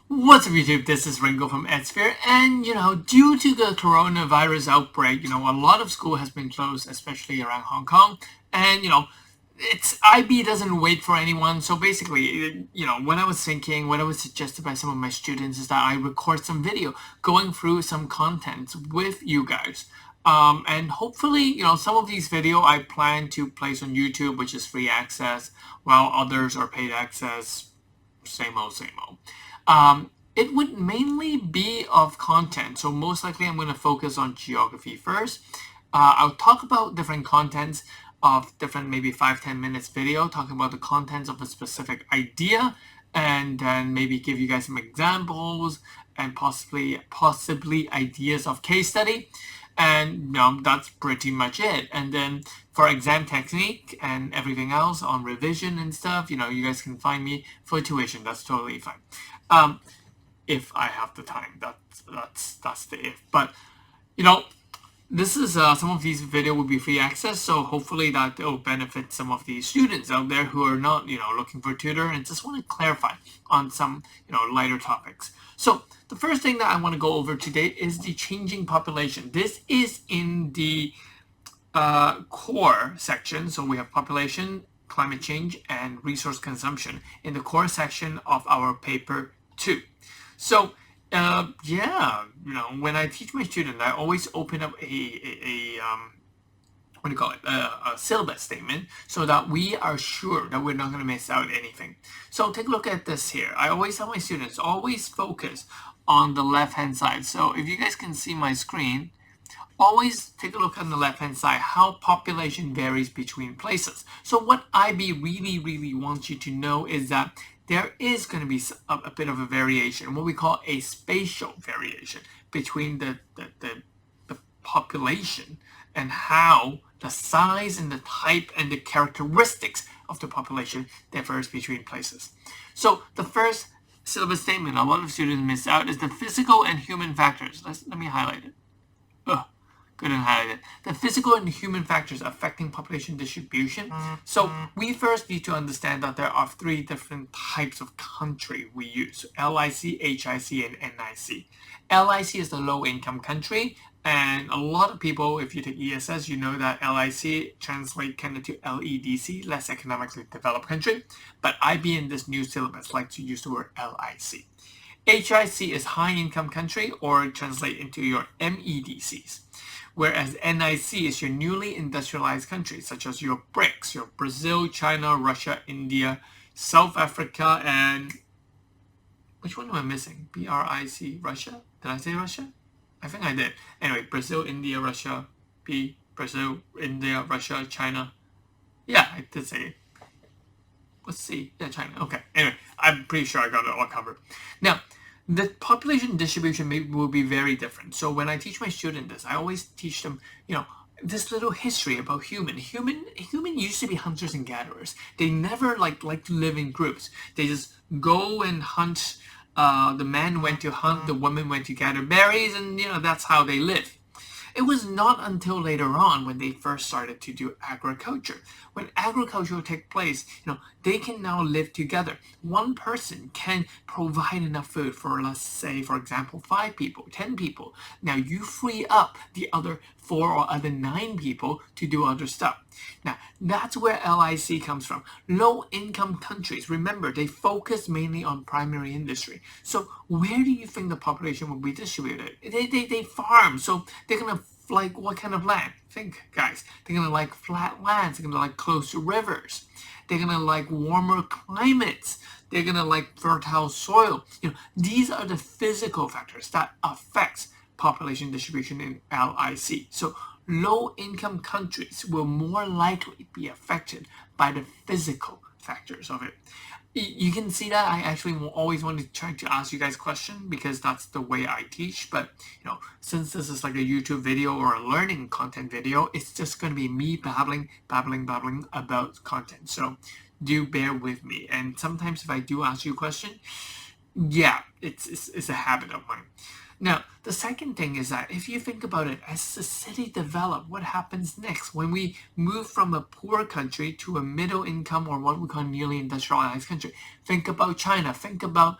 What's up, YouTube? This is Ringo from Edsphere, and due to the coronavirus outbreak, a lot of school has been closed, especially around Hong Kong, and it's IB doesn't wait for anyone. So basically, what I was thinking, what I was suggested by some of my students is that I record some video going through some content with you guys. And hopefully, some of these video I plan to place on YouTube, which is free access, while others are paid access. Same old, same old. It would mainly be of content. So most likely I'm going to focus on geography first. I'll talk about different contents of different maybe 5-10 minutes video, talking about the contents of a specific idea, and then maybe give you guys some examples and possibly ideas of case study. And that's pretty much it. And then for exam technique and everything else on revision and stuff, you guys can find me for tuition. That's totally fine. If I have the time, that's the if. But this is some of these video will be free access, so hopefully that will benefit some of the students out there who are not looking for a tutor and just want to clarify on some lighter topics. So the first thing that I want to go over today is the changing population. This is in the core section. So we have population, climate change, and resource consumption in the core section of our paper 2. So yeah, when I teach my students, I always open up a what do you call it, a syllabus statement, so that we are sure that we're not going to miss out anything. So take a look at this here. I always tell my students, always focus on the left-hand side. So if you guys can see my screen, always take a look on the left-hand side, how population varies between places. So what IB really wants you to know is that there is going to be a bit of a variation, what we call a spatial variation between the population, and how the size and the type and the characteristics of the population differs between places. So the first syllabus statement a lot of students miss out is the physical and human factors. Let me highlight it. Couldn't highlight it. The physical and human factors affecting population distribution. So we first need to understand that there are 3 different types of country we use: LIC, HIC, and NIC. LIC is the low income country, and a lot of people, if you take ESS, you know that LIC translate kind of to LEDC, less economically developed country. But IB in this new syllabus like to use the word LIC. HIC is high income country, or translate into your MEDCs. Whereas NIC is your newly industrialized countries, such as your BRICS, your Brazil, China, Russia, India, South Africa, and which one am I missing? BRIC, Russia? Did I say Russia? I think I did. Anyway, Brazil, India, Russia, Brazil, India, Russia, China. Yeah, I did say it. Let's see. Yeah, China. Okay. Anyway, I'm pretty sure I got it all covered. Now, the population distribution will be very different. So when I teach my students this, I always teach them, this little history about human used to be hunters and gatherers. They never like to live in groups. They just go and hunt. The man went to hunt, the woman went to gather berries, and that's how they live. It was not until later on when they first started to do agriculture. When agriculture takes place, they can now live together. One person can provide enough food for, let's say, for example, 5 people, 10 people. Now you free up the other 4 or other 9 people to do other stuff. Now that's where LIC comes from. Low income countries, remember, they focus mainly on primary industry. So where do you think the population will be distributed? They farm, so they're gonna like what kind of land? Think, guys. They're gonna like flat lands. They're gonna like close to rivers. They're gonna like warmer climates. They're gonna like fertile soil. These are the physical factors that affects population distribution in LIC. So low income countries will more likely be affected by the physical factors of it. You can see that I actually always want to try to ask you guys questions, because that's the way I teach. But since this is like a YouTube video or a learning content video, it's just going to be me babbling about content. So do bear with me. And sometimes if I do ask you a question, yeah, it's a habit of mine. Now, the second thing is that if you think about it, as the city develops, what happens next? When we move from a poor country to a middle income, or what we call nearly industrialized country, think about China, think about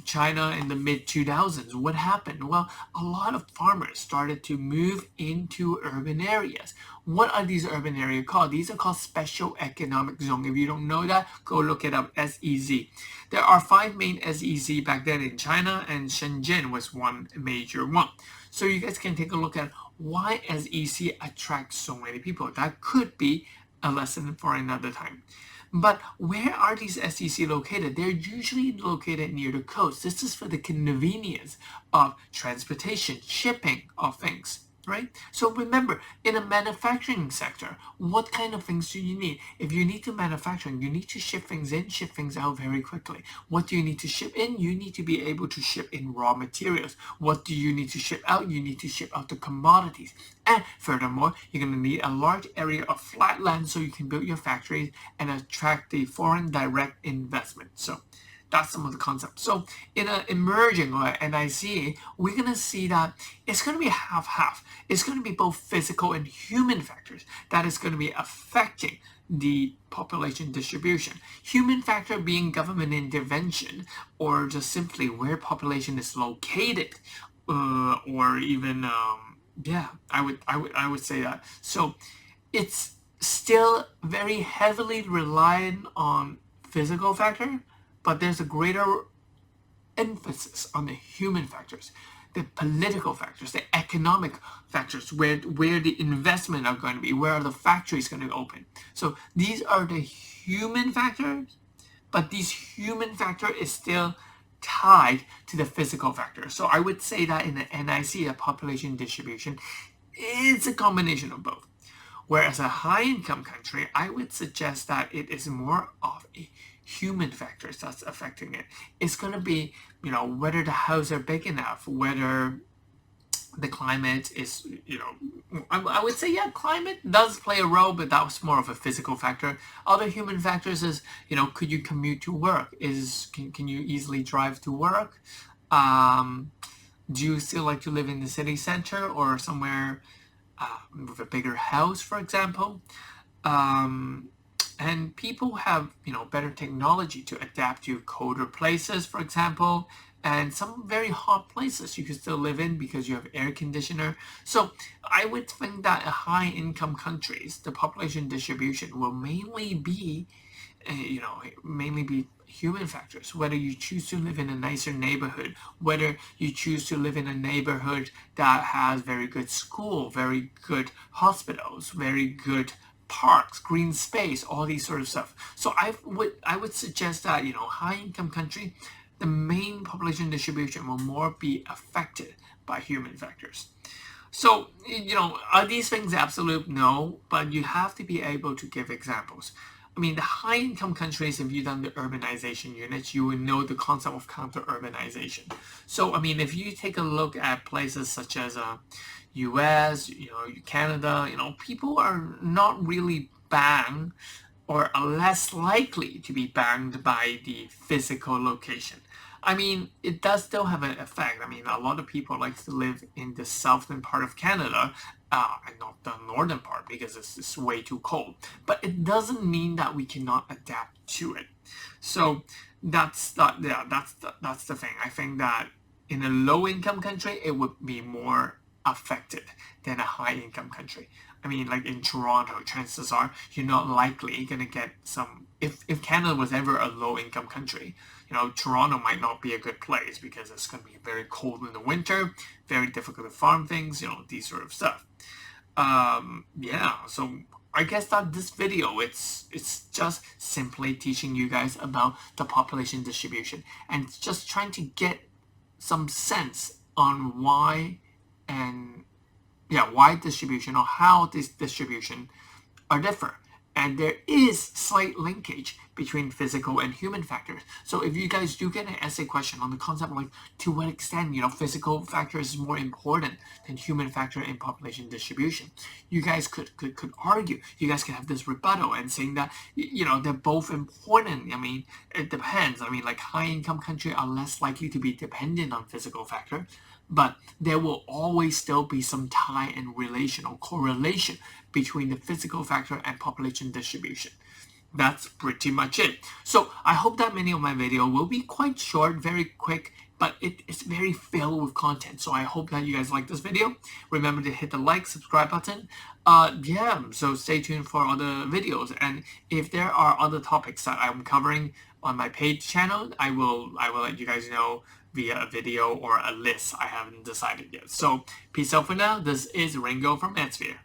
China in the mid 2000s. What happened? Well, a lot of farmers started to move into urban areas. What are these urban areas called? These are called special economic zone. If you don't know that, go look it up. SEZ. There are 5 main SEZ back then in China, and Shenzhen was one major one. So you guys can take a look at why SEZ attracts so many people. That could be a lesson for another time. But where are these SEC located? They're usually located near the coast. This is for the convenience of transportation, shipping of things, right? So remember, in a manufacturing sector, what kind of things do you need? If you need to manufacture, you need to ship things in, ship things out very quickly. What do you need to ship in? You need to be able to ship in raw materials. What do you need to ship out? You need to ship out the commodities. And furthermore, you're going to need a large area of flat land so you can build your factories and attract the foreign direct investment. So that's some of the concepts. So in an emerging or NIC, we're going to see that it's going to be half-half. It's going to be both physical and human factors that is going to be affecting the population distribution. Human factor being government intervention, or just simply where population is located, or even I would say that. So it's still very heavily reliant on physical factor, but there's a greater emphasis on the human factors, the political factors, the economic factors, where the investment are going to be, where are the factories going to open. So these are the human factors, but these human factor is still tied to the physical factor. So I would say that in the NIC, a population distribution, it's a combination of both. Whereas a high-income country, I would suggest that it is more of a human factors that's affecting it. It's going to be, whether the houses are big enough, whether the climate is, I would say, yeah, climate does play a role, but that was more of a physical factor. Other human factors is, could you commute to work? Can you easily drive to work? Do you still like to live in the city center or somewhere with a bigger house, for example? And people have, better technology to adapt to colder places, for example, and some very hot places you can still live in because you have air conditioner. So I would think that in high-income countries, the population distribution will mainly be, human factors. Whether you choose to live in a nicer neighborhood, whether you choose to live in a neighborhood that has very good school, very good hospitals, very good parks, green space, all these sort of stuff. So I would suggest that, high-income country, the main population distribution will more be affected by human factors. So, are these things absolute? No, but you have to be able to give examples. I mean, the high-income countries, if you've done the urbanization units, you would know the concept of counter-urbanization. So, I mean, if you take a look at places such as US, Canada, people are not really banged or are less likely to be banged by the physical location. I mean, it does still have an effect. I mean, a lot of people like to live in the southern part of Canada and not the northern part because it's way too cold. But it doesn't mean that we cannot adapt to it. So that's the thing. I think that in a low-income country, it would be more affected than a high-income country. I mean, like in Toronto, chances are you're not likely going to get some... If Canada was ever a low-income country, Toronto might not be a good place because it's going to be very cold in the winter, very difficult to farm things, these sort of stuff. So I guess that this video, it's just simply teaching you guys about the population distribution and just trying to get some sense on why distribution or how this distribution are different. And there is slight linkage between physical and human factors. So if you guys do get an essay question on the concept of like to what extent physical factors is more important than human factor in population distribution, you guys could argue. You guys can have this rebuttal and saying that they're both important. I mean, it depends. I mean, like high-income countries are less likely to be dependent on physical factor, but there will always still be some tie and relation or correlation between the physical factor and population distribution. that's pretty much it. So I hope that many of my video will be quite short, very quick, but it's very filled with content. So I hope that you guys like this video. Remember to hit the like, subscribe button. Yeah, so stay tuned for other videos. And if there are other topics that I'm covering on my paid channel, I will let you guys know via a video or a list. I haven't decided yet. So peace out for now. This is Ringo from Edsphere.